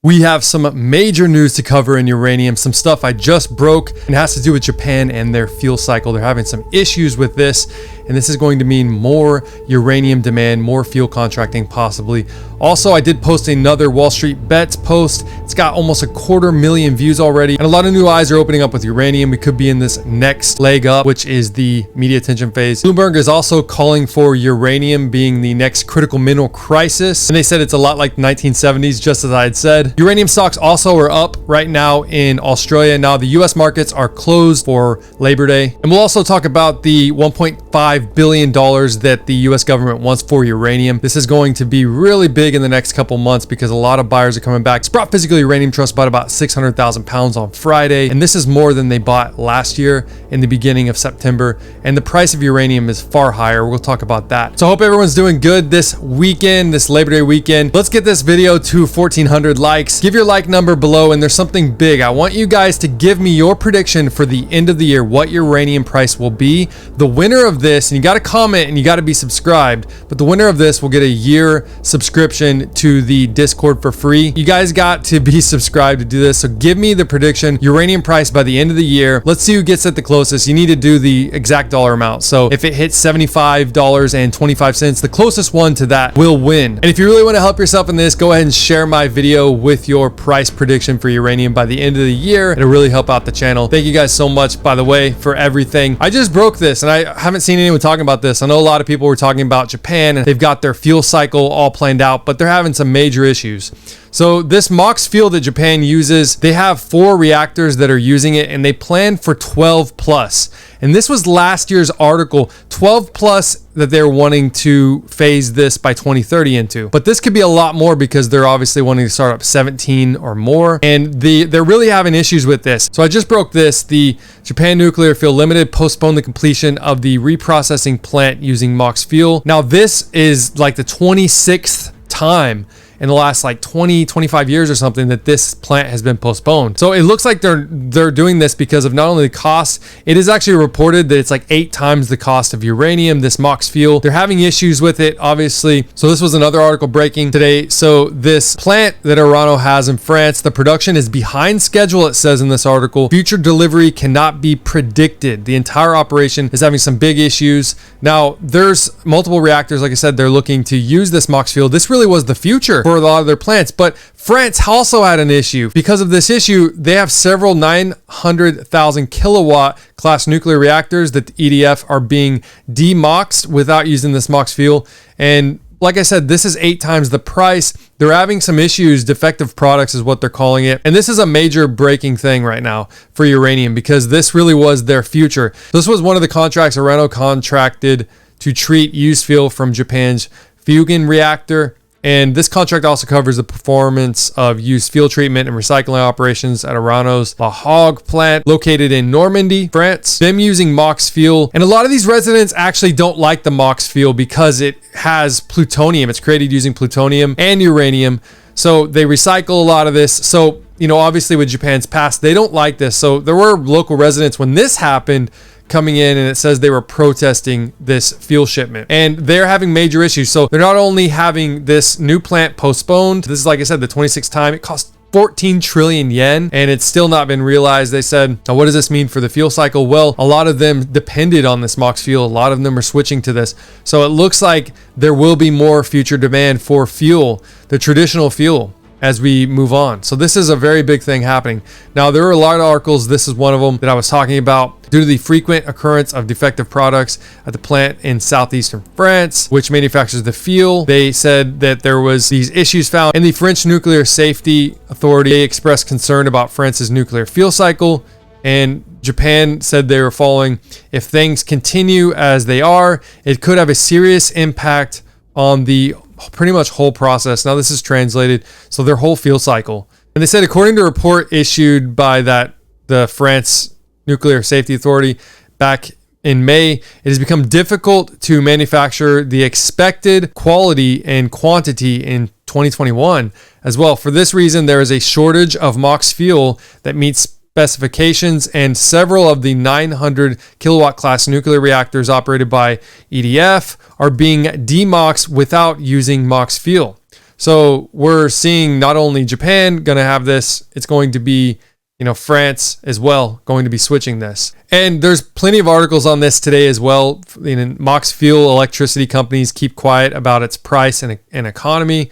We have some major news to cover in uranium, some stuff I just broke, and it has to do with Japan and their fuel cycle. They're having some issues with this, and this is going to mean more uranium demand, more fuel contracting possibly. Also, I did post another Wall Street Bets post. It's got almost 250,000 views already, and a lot of new eyes are opening up with uranium. We could be in this next leg up, which is the media attention phase. Bloomberg is also calling for uranium being the next critical mineral crisis, and they said it's a lot like the 1970s, just as I had said. Uranium stocks also are up right now in Australia. Now the US markets are closed for Labor Day. And we'll also talk about the $1.5 billion that the US government wants for uranium. This is going to be really big in the next couple months because a lot of buyers are coming back. Sprott Physical Uranium Trust bought about 600,000 pounds on Friday. And this is more than they bought last year in the beginning of September. And the price of uranium is far higher. We'll talk about that. So I hope everyone's doing good this weekend, this Labor Day weekend. Let's get this video to 1,400 likes. Give your like number below, and there's something big. I want you guys to give me your prediction for the end of the year, what uranium price will be. The winner of this, and you got to comment and you got to be subscribed, but the winner of this will get a year subscription to the Discord for free. You guys got to be subscribed to do this. So give me the prediction uranium price by the end of the year. Let's see who gets it the closest. You need to do the exact dollar amount. So if it hits $75.25, the closest one to that will win. And if you really want to help yourself in this, go ahead and share my video with your price prediction for uranium by the end of the year. It'll really help out the channel. Thank you guys so much, by the way, for everything. I just broke this, and I haven't seen anyone talking about this. I know a lot of people were talking about Japan, and they've got their fuel cycle all planned out, but they're having some major issues. So this MOX fuel that Japan uses, they have 4 reactors that are using it, and they plan for 12 plus. And this was last year's article, 12 plus that they're wanting to phase this by 2030 into. But this could be a lot more because they're obviously wanting to start up 17 or more. And they're really having issues with this. So I just broke this. The Japan Nuclear Fuel Ltd postponed the completion of the reprocessing plant using MOX fuel. Now this is like the 26th time in the last like 25 years or something that this plant has been postponed. So it looks like they're doing this because of not only the cost, it is actually reported that it's like 8 times the cost of uranium, this MOX fuel. They're having issues with it, obviously. So this was another article breaking today. So this plant that Orano has in France, the production is behind schedule, it says in this article. Future delivery cannot be predicted. The entire operation is having some big issues. Now, there's multiple reactors. Like I said, they're looking to use this MOX fuel. This really was the future for a lot of their plants, but France also had an issue. Because of this issue, they have several 900,000 kilowatt class nuclear reactors that the EDF are being de-MOXed without using this MOX fuel. And like I said, this is 8 times the price. They're having some issues. Defective products is what they're calling it. And this is a major breaking thing right now for uranium because this really was their future. This was one of the contracts Orano contracted to treat used fuel from Japan's Fusion reactor. And this contract also covers the performance of used fuel treatment and recycling operations at Orano's La Hague plant located in Normandy, France. Them using MOX fuel. And a lot of these residents actually don't like the MOX fuel because it has plutonium. It's created using plutonium and uranium. So they recycle a lot of this. So, you know, obviously with Japan's past, they don't like this. So there were local residents when this happened coming in, and it says they were protesting this fuel shipment, and they're having major issues. So they're not only having this new plant postponed, this is, like I said, the 26th time. It cost 14 trillion yen, and it's still not been realized. They said, now what does this mean for the fuel cycle? Well, a lot of them depended on this MOX fuel. A lot of them are switching to this. So it looks like there will be more future demand for fuel, the traditional fuel, as we move on. So this is a very big thing happening. Now, there are a lot of articles. This is one of them that I was talking about. Due to the frequent occurrence of defective products at the plant in southeastern France, which manufactures the fuel, they said that there was these issues found. And the French Nuclear Safety Authority expressed concern about France's nuclear fuel cycle. And Japan said they were following. If things continue as they are, it could have a serious impact on the pretty much whole process. Now this is translated, so their whole fuel cycle. And they said, according to a report issued by the France Nuclear Safety Authority back in May, it has become difficult to manufacture the expected quality and quantity in 2021 as well. For this reason, there is a shortage of MOX fuel that meets specifications, and several of the 900 kilowatt class nuclear reactors operated by EDF are being de-MOXed without using MOX fuel. So we're seeing not only Japan going to have this, it's going to be, France as well going to be switching this. And there's plenty of articles on this today as well. MOX fuel electricity companies keep quiet about its price and economy.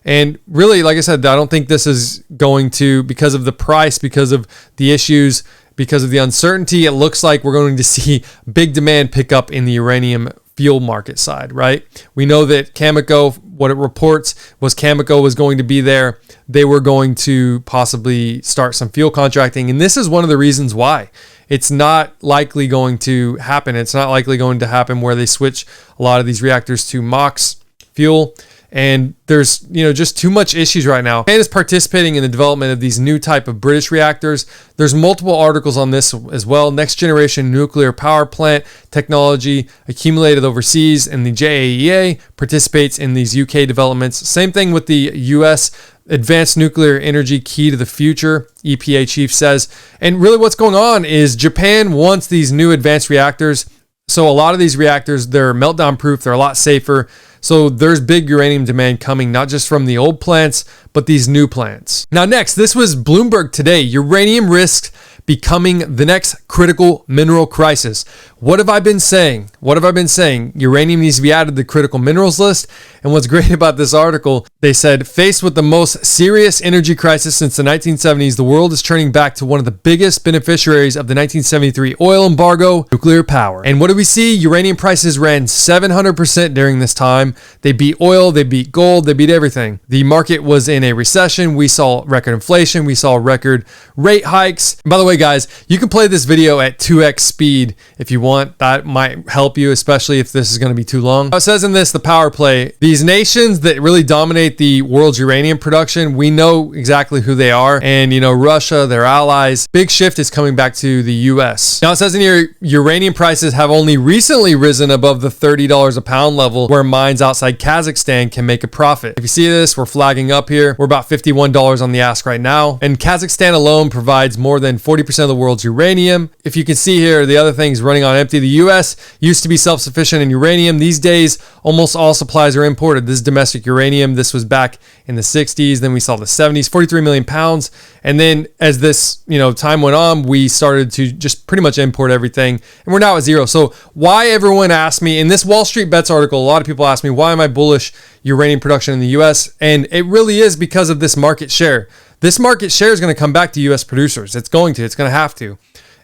And really, like I said, I don't think this is going to, because of the price, because of the issues, because of the uncertainty, it looks like we're going to see big demand pick up in the uranium fuel market side, right? We know that Cameco, what it reports was Cameco was going to be there. They were going to possibly start some fuel contracting. And this is one of the reasons why it's not likely going to happen. It's not likely going to happen where they switch a lot of these reactors to MOX fuel. And there's, just too much issues right now. Japan is participating in the development of these new type of British reactors. There's multiple articles on this as well. Next generation nuclear power plant technology accumulated overseas, and the JAEA participates in these UK developments. Same thing with the US advanced nuclear energy key to the future, EPA chief says. And really what's going on is Japan wants these new advanced reactors. So a lot of these reactors, they're meltdown proof. They're a lot safer. So there's big uranium demand coming, not just from the old plants, but these new plants. Now next, this was Bloomberg today. Uranium risks becoming the next critical mineral crisis. What have I been saying? Uranium needs to be added to the critical minerals list. And what's great about this article, they said, faced with the most serious energy crisis since the 1970s, the world is turning back to one of the biggest beneficiaries of the 1973 oil embargo, nuclear power. And what do we see? Uranium prices ran 700% during this time. They beat oil, they beat gold, they beat everything. The market was in a recession. We saw record inflation. We saw record rate hikes. And by the way, guys, you can play this video at 2x speed if you want. That might help you, especially if this is going to be too long. It says in this, the power play, these nations that really dominate the world's uranium production, we know exactly who they are. And, Russia, their allies, big shift is coming back to the US. Now it says in here, uranium prices have only recently risen above the $30 a pound level where mines outside Kazakhstan can make a profit. If you see this, we're flagging up here. We're about $51 on the ask right now. And Kazakhstan alone provides more than 40% of the world's uranium. If you can see here, the other things running on empty. The US used to be self-sufficient in uranium. These days, almost all supplies are imported. This is domestic uranium. This was back in the 60s. Then we saw the 70s, 43 million pounds. And then as this, time went on, we started to just pretty much import everything. And we're now at zero. So why everyone asked me in this Wall Street Bets article, a lot of people asked me, why am I bullish uranium production in the US? And it really is because of this market share. This market share is going to come back to US producers. It's going to have to.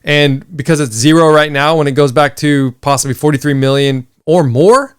And because it's zero right now, when it goes back to possibly 43 million or more,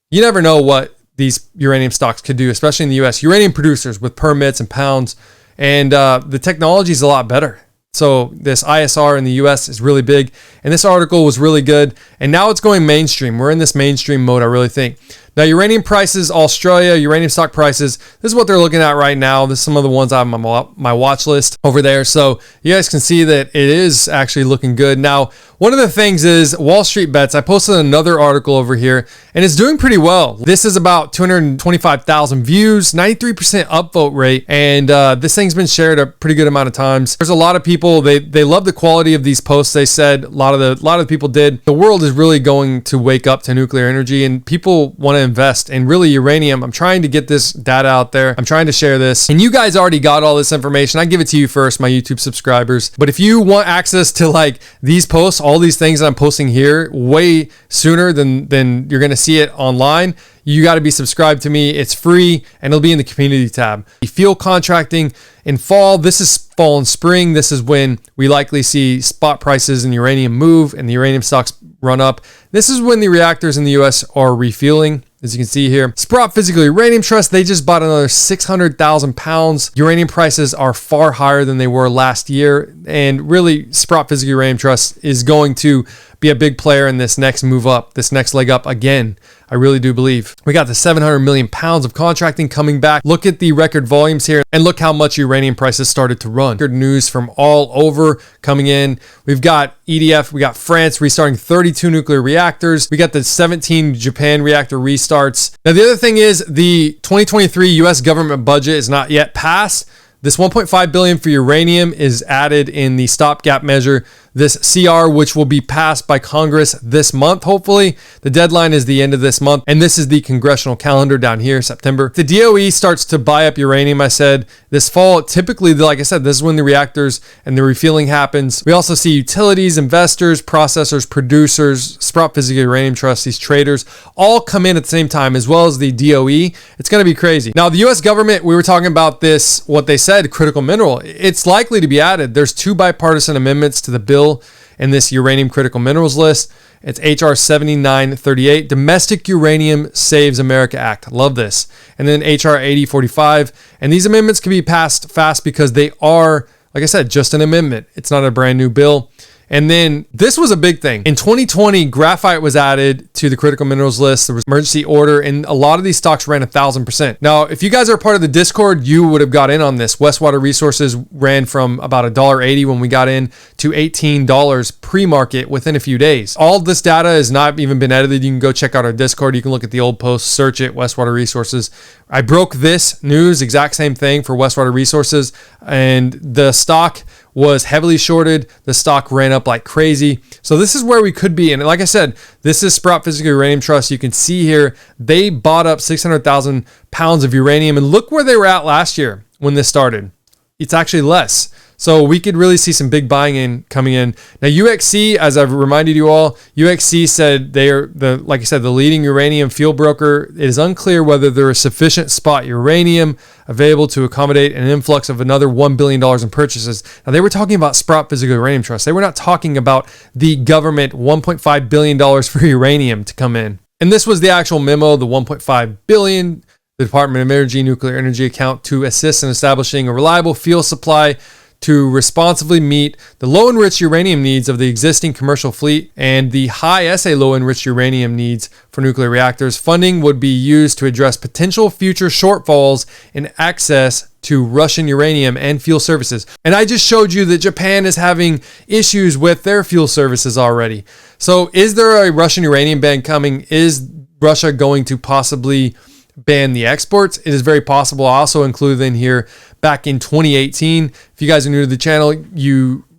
you never know what these uranium stocks could do, especially in the US. Uranium producers with permits and pounds, and the technology is a lot better. So this ISR in the US is really big, and this article was really good. And now it's going mainstream. We're in this mainstream mode, I really think. Now, uranium prices, Australia, uranium stock prices, this is what they're looking at right now. This is some of the ones I have on my watch list over there. So you guys can see that it is actually looking good. Now, one of the things is Wall Street Bets. I posted another article over here, and it's doing pretty well. This is about 225,000 views, 93% upvote rate, and this thing's been shared a pretty good amount of times. There's a lot of people, they love the quality of these posts. They said a lot of the people did. The world is really going to wake up to nuclear energy, and people want to invest in really uranium. I'm trying to get this data out there. I'm trying to share this, and you guys already got all this information. I give it to you first, my YouTube subscribers. But if you want access to like these posts, all these things that I'm posting here way sooner than you're going to see it online, you got to be subscribed to me. It's free, and it'll be in the community tab. Fuel contracting in fall. This is fall and spring. This is when we likely see spot prices in uranium move and the uranium stocks run up. This is when the reactors in the US are refueling. As you can see here, Sprott Physical Uranium Trust, they just bought another 600,000 pounds. Uranium prices are far higher than they were last year. And really, Sprott Physical Uranium Trust is going to be a big player in this next move up, this next leg up again. I really do believe. We got the 700 million pounds of contracting coming back. Look at the record volumes here, and look how much uranium prices started to run. Record news from all over coming in. We've got EDF, we got France restarting 32 nuclear reactors. We got the 17 Japan reactor restarts. Now, the other thing is the 2023 US government budget is not yet passed. This $1.5 billion for uranium is added in the stopgap measure. this CR, which will be passed by Congress this month, hopefully. The deadline is the end of this month, and this is the congressional calendar down here, September. The DOE starts to buy up uranium, I said, this fall. Typically, like I said, this is when the reactors and the refueling happens. We also see utilities, investors, processors, producers, Sprott Physical Uranium Trust, these traders, all come in at the same time, as well as the DOE. It's going to be crazy. Now, the U.S. government, we were talking about this, what they said, critical mineral. It's likely to be added. There's 2 bipartisan amendments to the bill in this uranium critical minerals list. It's HR 7938, Domestic Uranium Saves America Act. Love this. And then HR 8045. And these amendments can be passed fast because they are, like I said, just an amendment. It's not a brand new bill. And then this was a big thing. In 2020, graphite was added to the critical minerals list. There was emergency order, and a lot of these stocks ran 1,000%. Now, if you guys are part of the Discord, you would have got in on this. Westwater Resources ran from about $1.80 when we got in to $18 pre-market within a few days. All this data has not even been edited. You can go check out our Discord. You can look at the old posts, search it, Westwater Resources. I broke this news, exact same thing for Westwater Resources, and the stock was heavily shorted. The stock ran up like crazy. So this is where we could be. And like I said, this is Sprott Physical Uranium Trust. You can see here, they bought up 600,000 pounds of uranium. And look where they were at last year when this started. It's actually less. So we could really see some big buying coming in. Now, UXC, as I've reminded you all, UXC said they are like I said, the leading uranium fuel broker. It is unclear whether there is sufficient spot uranium available to accommodate an influx of another $1 billion in purchases. Now, they were talking about Sprott Physical Uranium Trust. They were not talking about the government $1.5 billion for uranium to come in. And this was the actual memo, the $1.5 billion, the Department of Energy Nuclear Energy account to assist in establishing a reliable fuel supply to responsibly meet the low-enriched uranium needs of the existing commercial fleet and the high-assay low-enriched uranium needs for nuclear reactors. Funding would be used to address potential future shortfalls in access to Russian uranium and fuel services. And I just showed you that Japan is having issues with their fuel services already. So is there a Russian uranium ban coming? Is Russia going to possibly ban the exports? It is very possible. I also included in here back in 2018. If you guys are new to the channel,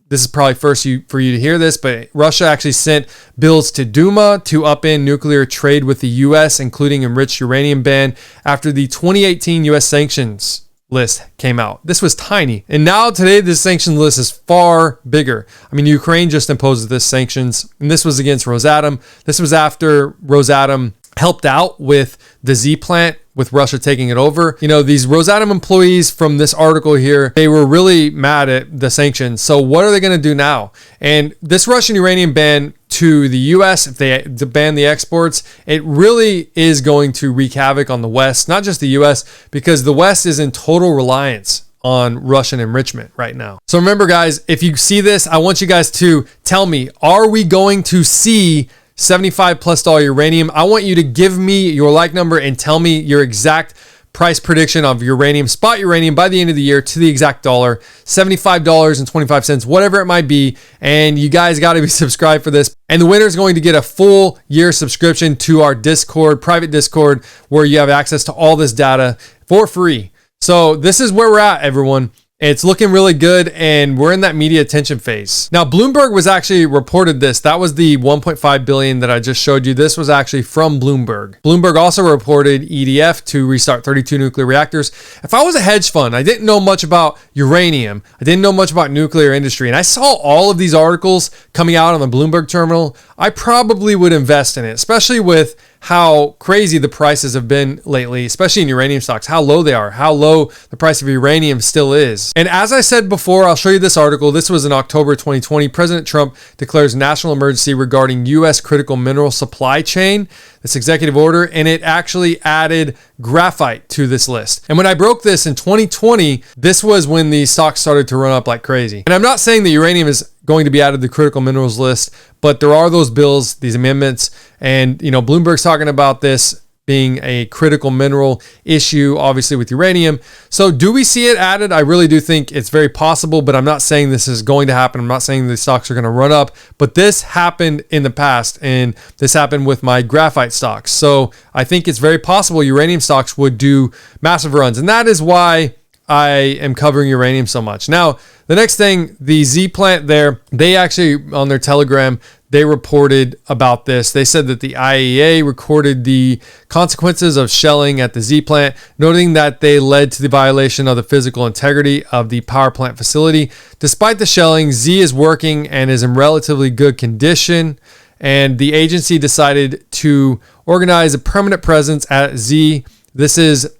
this is probably first for you to hear this, but Russia actually sent bills to Duma to upend nuclear trade with the U.S., including enriched uranium ban, after the 2018 U.S. sanctions list came out. This was tiny. And now today, this sanction list is far bigger. I mean, Ukraine just imposed this sanctions, and this was against Rosatom. This was after Rosatom helped out with the Z plant, with Russia taking it over. You know, these Rosatom employees from this article here, they were really mad at the sanctions. So what are they going to do now? And this Russian uranium ban to the US, if they ban the exports, it really is going to wreak havoc on the West, not just the US, because the West is in total reliance on Russian enrichment right now. So remember, guys, if you see this, I want you guys to tell me, are we going to see $75+ uranium? I want you to give me your like number and tell me your exact price prediction of uranium, spot uranium, by the end of the year to the exact dollar, $75.25, whatever it might be. And you guys got to be subscribed for this. And the winner is going to get a full year subscription to our Discord, private Discord, where you have access to all this data for free. So this is where we're at, everyone. It's looking really good, and we're in that media attention phase. Now, Bloomberg was actually reported this. That was the $1.5 billion that I just showed you. This was actually from Bloomberg. Bloomberg also reported EDF to restart 32 nuclear reactors. If I was a hedge fund, I didn't know much about uranium. I didn't know much about nuclear industry, and I saw all of these articles coming out on the Bloomberg terminal. I probably would invest in it, especially with how crazy the prices have been lately, especially in uranium stocks, how low they are, how low the price of uranium still is. And as I said before, I'll show you this article. This was in October 2020. President Trump declares national emergency regarding U.S. critical mineral supply chain, this executive order, and it actually added graphite to this list. And when I broke this in 2020, this was when the stocks started to run up like crazy. And I'm not saying that uranium is going to be added to the critical minerals list, but there are those bills, these amendments, and Bloomberg's talking about this being a critical mineral issue, obviously with uranium. So do we see it added? I really do think it's very possible, but I'm not saying this is going to happen. I'm not saying the stocks are going to run up, but this happened in the past, and this happened with my graphite stocks. So I think it's very possible uranium stocks would do massive runs, and that is why I am covering uranium so much. Now, the next thing, the Z plant there, they actually, on their Telegram, they reported about this. They said that the IAEA recorded the consequences of shelling at the Z plant, noting that they led to the violation of the physical integrity of the power plant facility. Despite the shelling, Z is working and is in relatively good condition, and the agency decided to organize a permanent presence at Z. This is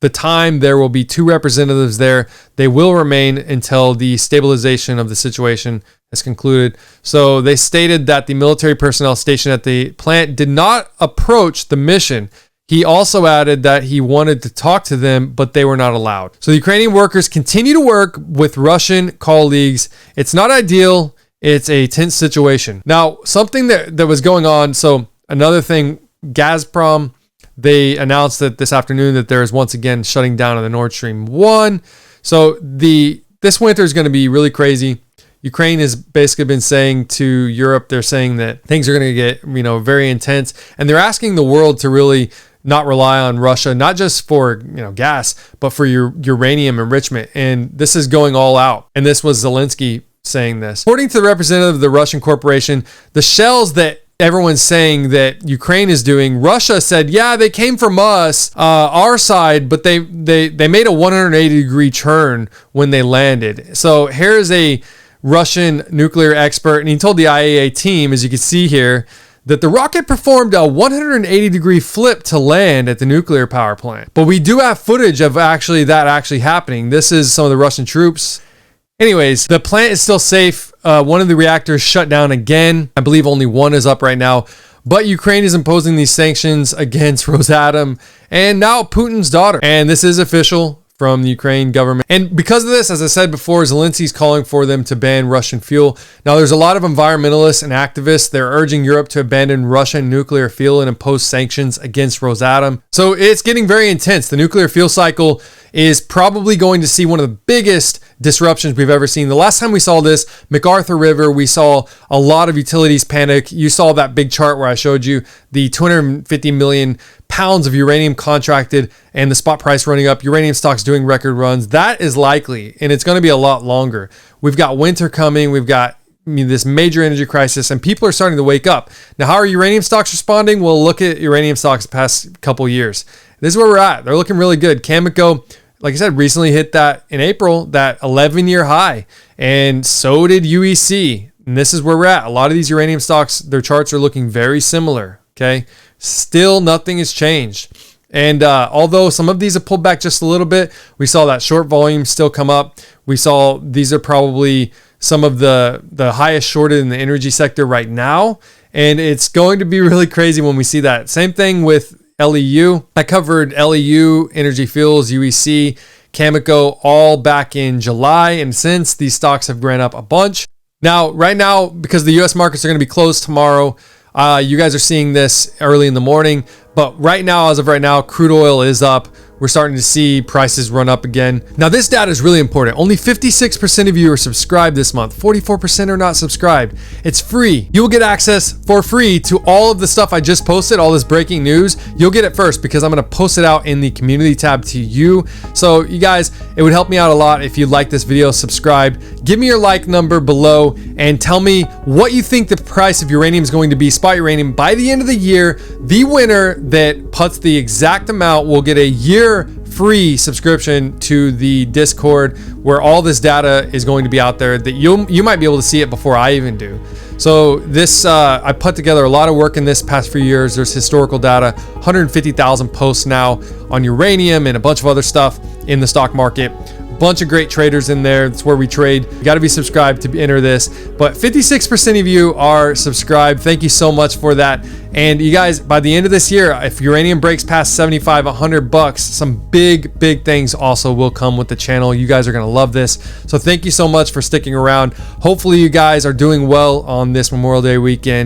the time. There will be 2 representatives there. They will remain until the stabilization of the situation is concluded. So they stated that the military personnel stationed at the plant did not approach the mission. He also added that he wanted to talk to them, but they were not allowed. So the Ukrainian workers continue to work with Russian colleagues. It's not ideal. It's a tense situation. Now, something that was going on. So another thing, Gazprom, they announced that this afternoon that there is once again shutting down of the Nord Stream 1. So this winter is going to be really crazy. Ukraine has basically been saying to Europe, they're saying that things are going to get, very intense. And they're asking the world to really not rely on Russia, not just for, gas, but for your uranium enrichment. And this is going all out. And this was Zelensky saying this. According to the representative of the Russian corporation, the shells that everyone's saying that Ukraine is doing, Russia said, yeah, they came from us, our side, but they made a 180-degree turn when they landed. So here's a Russian nuclear expert, and he told the IAEA team, as you can see here, that the rocket performed a 180-degree flip to land at the nuclear power plant. But we do have footage of that actually happening. This is some of the Russian troops. Anyways, the plant is still safe. One of the reactors shut down again. I believe only one is up right now. But Ukraine is imposing these sanctions against Rosatom and now Putin's daughter. And this is official from the Ukraine government. And because of this, as I said before, Zelensky's calling for them to ban Russian fuel. Now, there's a lot of environmentalists and activists. They're urging Europe to abandon Russian nuclear fuel and impose sanctions against Rosatom. So it's getting very intense. The nuclear fuel cycle is probably going to see one of the biggest disruptions we've ever seen. The last time we saw this, MacArthur River, we saw a lot of utilities panic. You saw that big chart where I showed you the 250 million pounds of uranium contracted and the spot price running up, uranium stocks doing record runs. That is likely, and it's going to be a lot longer. We've got winter coming. We've got this major energy crisis, and people are starting to wake up. Now, how are uranium stocks responding? Well, look at uranium stocks the past couple years. This is where we're at. They're looking really good. Cameco, like I said, recently hit that in April, that 11-year high, and so did UEC. And this is where we're at. A lot of these uranium stocks, their charts are looking very similar. Okay, still nothing has changed. And although some of these have pulled back just a little bit, we saw that short volume still come up. We saw these are probably some of the highest shorted in the energy sector right now. And it's going to be really crazy when we see that. Same thing with LEU. I covered LEU, Energy Fuels, UEC, Cameco all back in July. And since, these stocks have ran up a bunch. Now, right now, because the US markets are going to be closed tomorrow, you guys are seeing this early in the morning. But right now, as of right now, crude oil is up. We're starting to see prices run up again. Now, this data is really important. Only 56% of you are subscribed this month. 44% are not subscribed. It's free. You will get access for free to all of the stuff I just posted, all this breaking news. You'll get it first because I'm going to post it out in the community tab to you. So you guys, it would help me out a lot if you like this video, subscribe, give me your like number below, and tell me what you think the price of uranium is going to be, spot uranium, by the end of the year. The winner that puts the exact amount will get a year free subscription to the Discord, where all this data is going to be out there that you might be able to see it before I even do. So this, I put together a lot of work in this past few years. There's historical data, 150,000 posts now on uranium and a bunch of other stuff in the stock market. Bunch of great traders in there. That's where we trade. You got to be subscribed to enter this. But 56% of you are subscribed. Thank you so much for that. And you guys, by the end of this year, if uranium breaks past 75, $100, some big things also will come with the channel. You guys are going to love this. So thank you so much for sticking around. Hopefully you guys are doing well on this Memorial Day weekend.